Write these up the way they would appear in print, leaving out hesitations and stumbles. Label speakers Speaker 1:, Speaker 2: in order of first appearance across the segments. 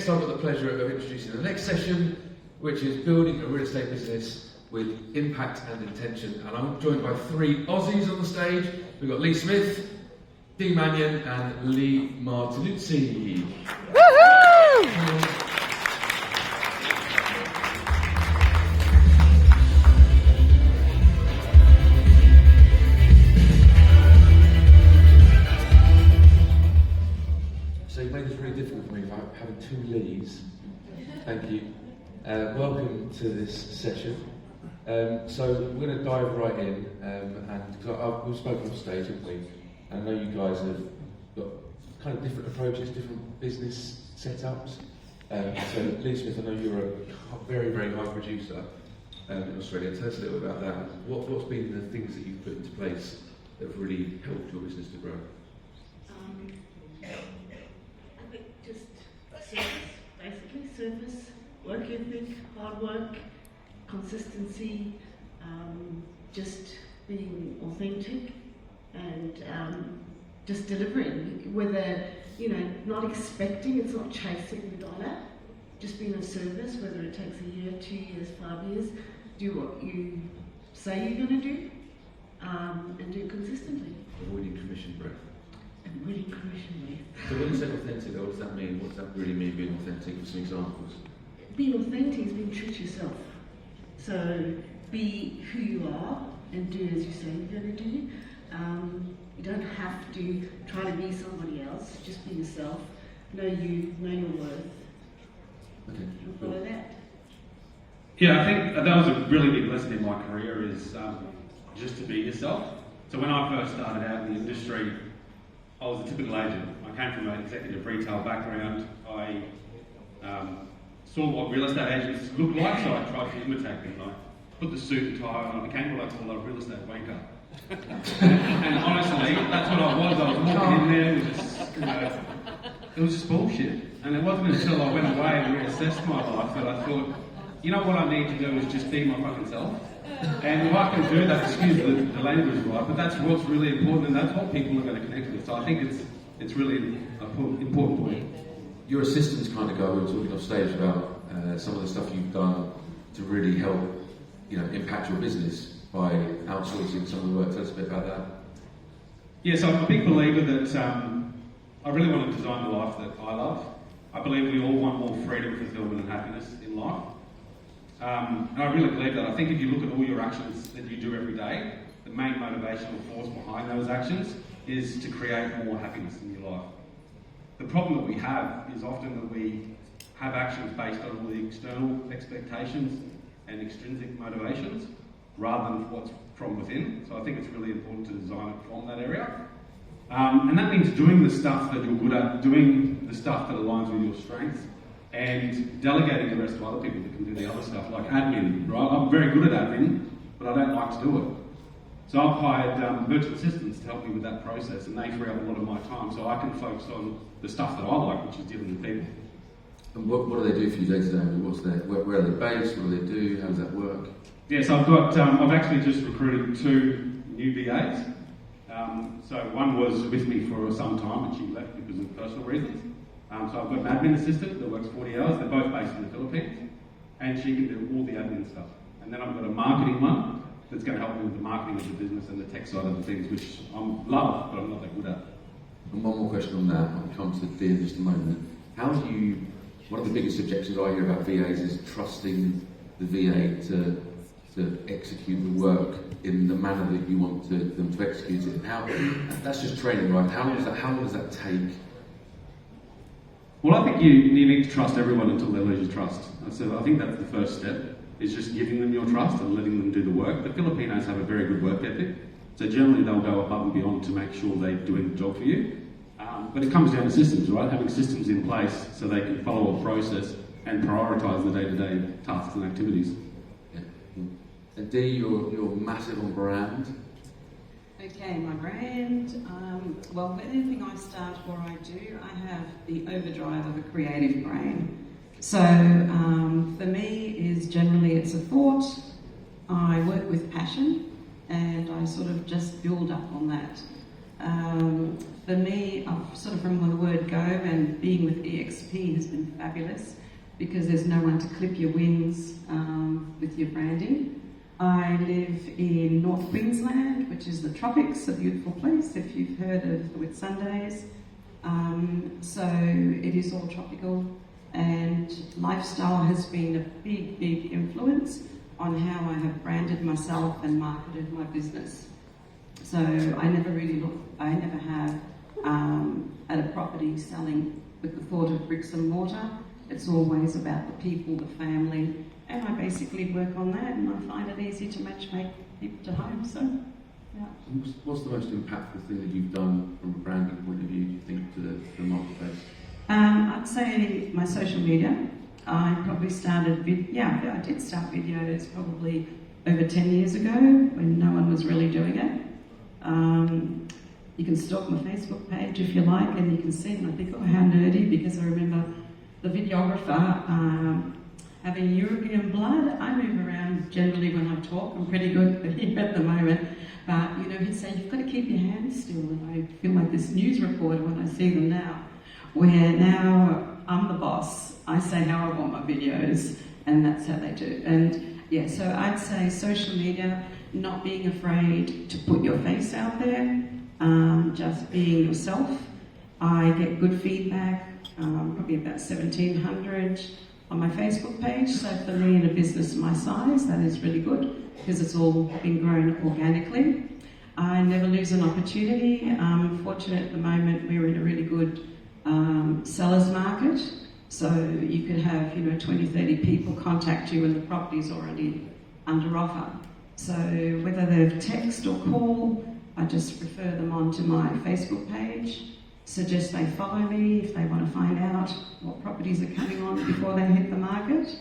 Speaker 1: next I've got the pleasure of introducing the next session, which is building a real estate business with impact and intention. And I'm joined by three Aussies on the stage. We've got Leigh Smith, Leigh Mangion and Leigh Martinuzzi. Woohoo! So you made this really difficult for me by having two Leighs. Thank you. Welcome to this session. So we're going to dive right in, and because we've spoken off stage, haven't we? And I know you guys have got kind of different approaches, different business setups. So Leigh Smith, I know you're a very, very high producer in Australia. Tell us a little bit about that. What's been the things that you've put into place that have really helped your business to grow?
Speaker 2: I think just service, basically service, work ethic, hard work, consistency, just being authentic and just delivering, whether, not expecting, it's not chasing the dollar, just being of service, whether it takes a year, 2 years, 5 years, do what you say you're going to do, and do it consistently.
Speaker 1: Avoiding commission breath.
Speaker 2: Avoiding commission breath.
Speaker 1: So when you say authentic, what does that mean? What does that really mean, being authentic? With some examples.
Speaker 2: Being authentic is being true to yourself. So be who you are and do as you say you're going to do. You don't have to try to be somebody else. Just be yourself. Know you, know your worth.
Speaker 1: Okay.
Speaker 2: And follow that.
Speaker 3: Yeah, I think that was a really big lesson in my career is just to be yourself. So when I first started out in the industry, I was a typical agent. I came from an executive retail background. I saw what real estate agents looked like, so I tried to imitate them. I put the suit and tie on, and I became what I call a real estate wanker. And honestly, that's what I was. I was walking in there, it was just bullshit. And it wasn't until I went away and reassessed my life that I thought, what I need to do is just be my fucking self. And if I can do that, excuse the language, right, but that's what's really important, and that's what people are going to connect with. So I think it's really an important point.
Speaker 1: You're a systems kind of guy. We were talking off stage about some of the stuff you've done to really help, impact your business by outsourcing some of the work. Tell us a bit about that.
Speaker 3: Yeah, so I'm a big believer that I really want to design the life that I love. I believe we all want more freedom, fulfillment and happiness in life. And I really believe that. I think if you look at all your actions that you do every day, the main motivational force behind those actions is to create more happiness in your life. The problem that we have is often that we have actions based on all the external expectations and extrinsic motivations rather than what's from within. So I think it's really important to design it from that area. And that means doing the stuff that you're good at, doing the stuff that aligns with your strengths, and delegating the rest to other people that can do the other stuff, like admin, right? I'm very good at admin, but I don't like to do it. So I've hired virtual assistants to help me with that process, and they free up a lot of my time so I can focus on the stuff that I like, which is dealing with people.
Speaker 1: And what do they do for you day to day? Where are they based? What do they do? How does that work?
Speaker 3: Yeah, so I've actually just recruited 2 new VAs. So one was with me for some time, and she left because of personal reasons. So I've got an admin assistant that works 40 hours. They're both based in the Philippines, and she can do all the admin stuff. And then I've got a marketing one that's going to help me with the marketing of the business and the tech side of the things, which I love, but I'm not that good at.
Speaker 1: And one more question on that. I'll come to the in just a moment. One of the biggest objections I hear about VAs is trusting the VA to execute the work in the manner that you want them to execute it. That's just training, right? How long does that take?
Speaker 3: Well, I think you need to trust everyone until they lose your trust. So I think that's the first step, is just giving them your trust and letting them do the work. The Filipinos have a very good work ethic, so generally they'll go above and beyond to make sure they're doing the job for you. But it comes down to systems, right? Having systems in place so they can follow a process and prioritise the day-to-day tasks and activities.
Speaker 1: Yeah. And Dee, you're massive on brand.
Speaker 4: Okay, my brand. Well, with anything I start or I do, I have the overdrive of a creative brain. So for me, it's a thought. I work with passion, and I sort of just build up on that. For me, I've sort of from the word go, and being with eXp has been fabulous because there's no one to clip your wings with your branding. I live in North Queensland, which is the tropics, a beautiful place if you've heard of the Whitsundays. So it is all tropical, and lifestyle has been a big, big influence on how I have branded myself and marketed my business. So I never have at a property selling with the thought of bricks and mortar. It's always about the people, the family, and I basically work on that, and I find it easy to make people to home. So, yeah.
Speaker 1: What's the most impactful thing that you've done from a branding point of view, do you think, to the marketplace?
Speaker 4: I'd say my social media. I probably started I did start videos probably over 10 years ago when no one was really doing it. You can stalk my Facebook page if you like, and you can see, and I think, oh, how nerdy, because I remember the videographer having European blood. I move around generally when I talk. I'm pretty good here at the moment. But, he'd say, you've got to keep your hands still. And I feel like this news reporter when I see them now, where now I'm the boss. I say how I want my videos, and that's how they do. And, yeah, so I'd say social media, not being afraid to put your face out there, just being yourself. I get good feedback, probably about 1,700 on my Facebook page. So for me in a business my size, that is really good because it's all been grown organically. I never lose an opportunity. I'm fortunate at the moment we're in a really good seller's market. So you could have 20, 30 people contact you and the property's already under offer. So whether they've text or call, I just refer them on to my Facebook page, suggest they follow me if they want to find out what properties are coming on before they hit the market.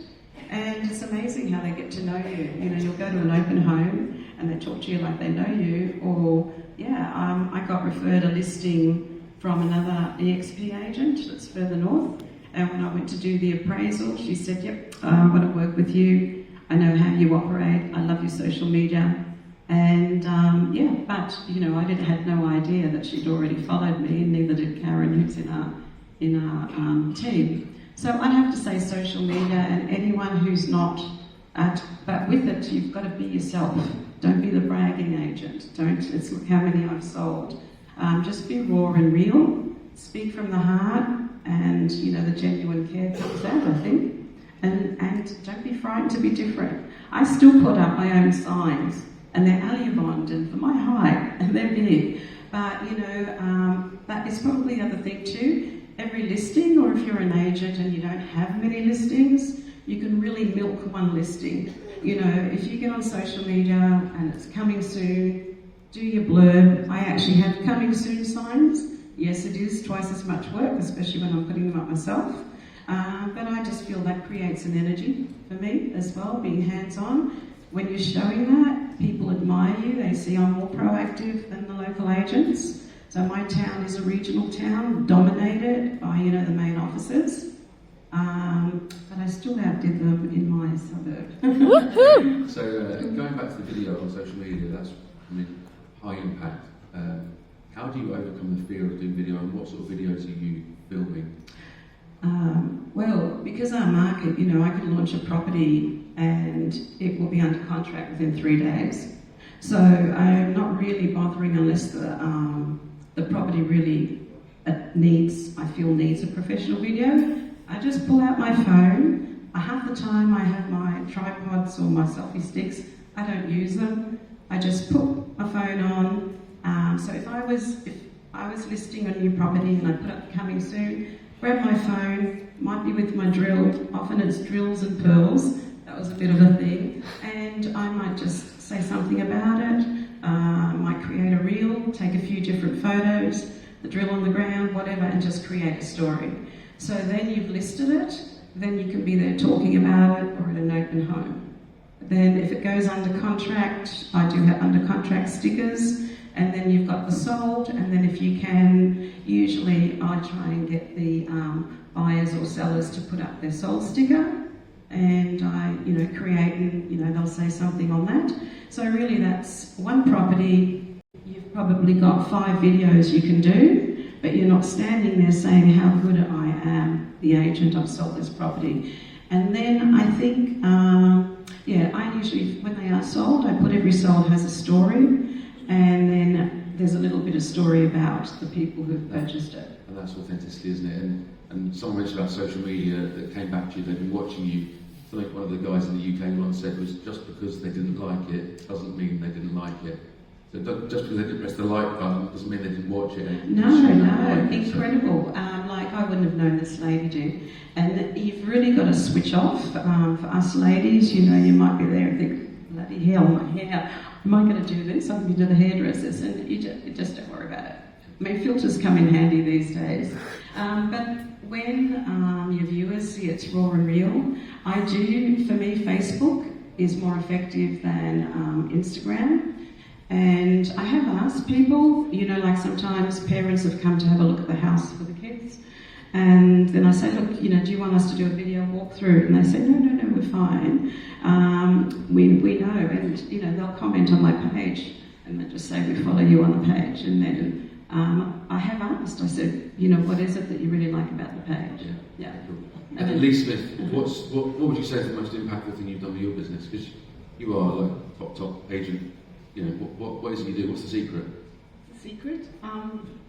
Speaker 4: And it's amazing how they get to know you. You'll go to an open home and they talk to you like they know you, or I got referred a listing from another eXp agent that's further north, and when I went to do the appraisal, she said, yep, I want to work with you. I know how you operate. I love your social media. And but I had no idea that she'd already followed me, and neither did Karen, who's in our team. So I'd have to say social media, and anyone who's not, but with it, you've got to be yourself. Don't be the bragging agent. It's look how many I've sold. Just be raw and real. Speak from the heart, and the genuine care comes out, I think. And don't be frightened to be different. I still put up my own signs, and they're Allubond and for my height, and they're big. But that is probably the other thing too. Every listing, or if you're an agent and you don't have many listings, you can really milk one listing. If you get on social media and it's coming soon, do your blurb. I actually have coming soon signs. Yes, it is twice as much work, especially when I'm putting them up myself. But I just feel that creates an energy for me as well, being hands-on. When you're showing that, people admire you. They see I'm more proactive than the local agents. So my town is a regional town, dominated by, the main offices. But I still outdid them in my suburb.
Speaker 1: So going back to the video on social media, that's high impact. How do you overcome the fear of doing video, and what sort of videos are you filming?
Speaker 4: Well, because our market, I can launch a property and it will be under contract within 3 days. So I'm not really bothering unless the property really needs a professional video. I just pull out my phone. Half the time I have my tripods or my selfie sticks. I don't use them. I just put my phone on. So if I was listing a new property and I put up coming soon, grab my phone, might be with my drill, often it's drills and pearls, that was a bit of a thing, and I might just say something about it, might create a reel, take a few different photos, the drill on the ground, whatever, and just create a story. So then you've listed it, then you can be there talking about it, or at an open home. Then if it goes under contract, I do have under contract stickers, and then you've got the sold, and then if you can, usually I try and get the buyers or sellers to put up their sold sticker, and I, create, and they'll say something on that. So really, that's one property. You've probably got 5 videos you can do, but you're not standing there saying how good I am, the agent, I've sold this property. And then I think, I usually, when they are sold, I put every sold has a story, and then there's a little bit of story about the people who've purchased it.
Speaker 1: And that's authenticity, isn't it? And someone mentioned about social media that came back to you, they've been watching you. I think one of the guys in the UK once said was just because they didn't like it doesn't mean they didn't like it. So just because they didn't press the like button doesn't mean they didn't watch it.
Speaker 4: No, incredible. Like I wouldn't have known this lady did. And you've really got to switch off. For us ladies, you know, you might be there and think, bloody hell, my hair, am I going to do this? I'm going to the hairdressers, and you just don't worry about it. I mean, filters come in handy these days. But when your viewers see it's raw and real, for me, Facebook is more effective than Instagram. And I have asked people, you know, like sometimes parents have come to have a look at the house for the kids. And then I say, look, you know, do you want us to do a video walkthrough? And they say, no, we're fine. We know. And, you know, they'll comment on my page and they just say, we follow you on the page. And then I have asked, I said, you know, what is it that you really like about the page? Yeah.
Speaker 1: Cool. And Leigh Smith, what would you say is the most impactful thing you've done with your business? Because you are like top agent. You know, what is it you do? What's the secret?
Speaker 2: The secret?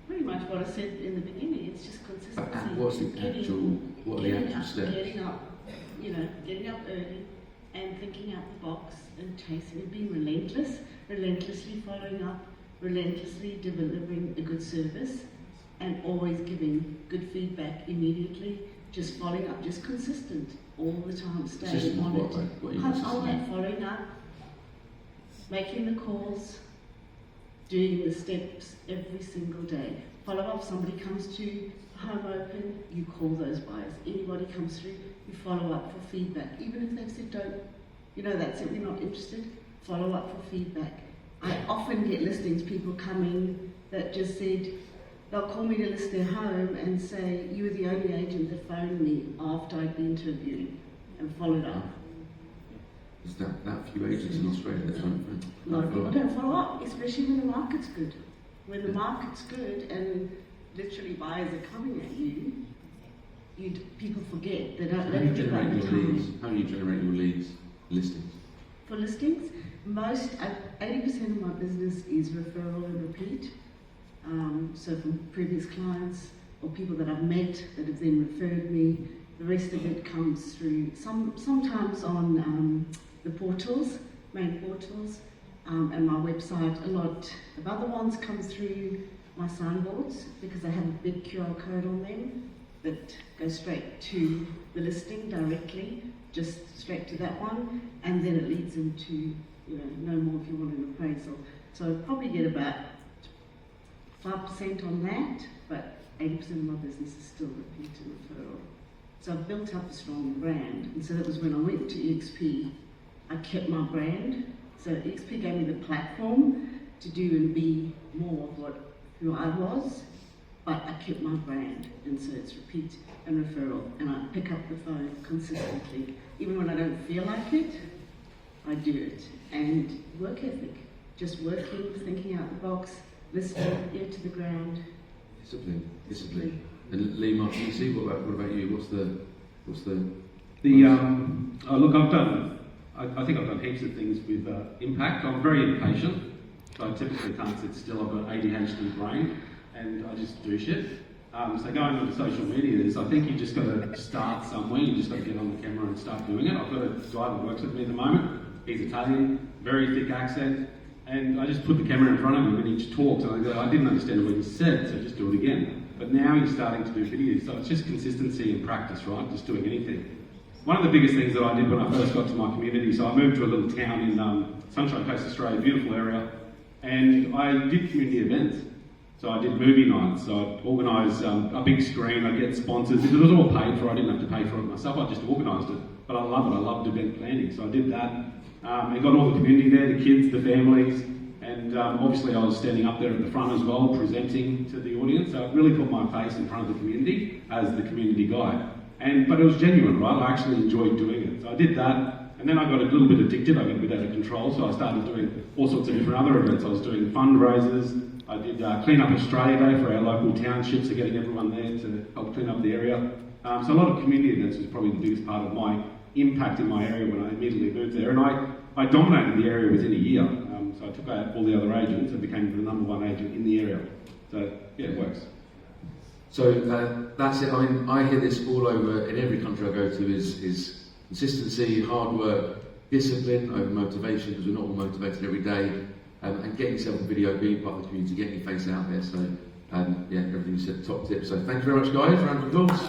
Speaker 2: Pretty much what I said in the beginning. It's just consistency.
Speaker 1: And what are the actual steps?
Speaker 2: Getting up early and thinking out the box and chasing and being relentlessly following up, relentlessly delivering a good service, and always giving good feedback immediately. Just following up, just consistent all the time, staying on it. Following up, making the calls, doing the steps every single day. Follow up, somebody comes to home open, you call those buyers. Anybody comes through, you follow up for feedback. Even if they've said don't, you know, that's it, we're not interested, follow up for feedback. I often get listings, people coming that just said, they'll call me to list their home and say, you were the only agent that phoned me after I'd been to a viewing and followed up.
Speaker 1: Is that few agents in Australia that don't
Speaker 2: A lot of people don't follow up, especially when the market's good. When the market's good and literally buyers are coming at you, people forget. They don't.
Speaker 1: How do you generate your leads? How do you generate your leads? Listings.
Speaker 2: For listings, 80% of my business is referral and repeat. So from previous clients or people that I've met that have then referred me. The rest of it comes through sometimes on the portals, main portals, and my website. A lot of other ones come through my signboards because they have a big QR code on them that goes straight to the listing directly, just straight to that one, and then it leads them to, you know, no more if you want an appraisal. So I probably get about 5% on that, but 80% of my business is still repeat and referral. So I've built up a strong brand, and so that was when I went to eXp, I kept my brand. So eXp gave me the platform to do and be more of who I was, but I kept my brand, and so it's repeat and referral, and I pick up the phone consistently. Even when I don't feel like it, I do it. And work ethic, just working, thinking out the box, listening, ear to the ground.
Speaker 1: Discipline. And Leigh Martinuzzi, what about you? What's the
Speaker 3: look, I think I've done heaps of things with impact. I'm very impatient, so I typically can't sit still. I've got ADHD brain, and I just do shit. So going on to social media I think you just got to start somewhere. You just got to get on the camera and start doing it. I've got a guy that works with me at the moment. He's Italian, very thick accent, and I just put the camera in front of him and he talks, and I didn't understand what he said, so just do it again. But now he's starting to do videos, so it's just consistency and practice, right? Just doing anything. One of the biggest things that I did when I first got to my community, so I moved to a little town in Sunshine Coast, Australia, beautiful area, and I did community events. So I did movie nights, so I'd organise a big screen, I'd get sponsors. It was all paid for, I didn't have to pay for it myself, I just organised it. But I love it, I loved event planning, so I did that. And got all the community there, the kids, the families, and obviously I was standing up there at the front as well, presenting to the audience, so it really put my face in front of the community as the community guy. But it was genuine, right? I actually enjoyed doing it. So I did that, And then I got a little bit addicted, I got a bit out of control, so I started doing all sorts of different other events. I was doing fundraisers, I did Clean Up Australia Day for our local townships, so getting everyone there to help clean up the area. So a lot of community events was probably the biggest part of my impact in my area when I immediately moved there. And I dominated the area within a year. So I took out all the other agents and became the #1 agent in the area. So yeah, it works.
Speaker 1: So that's it. I mean, I hear this all over in every country I go to is consistency, hard work, discipline over motivation, because we're not all motivated every day, and getting yourself a video, being part of the community, getting your face out there. So yeah, everything you said, top tip. So thank you very much, guys. Round of applause.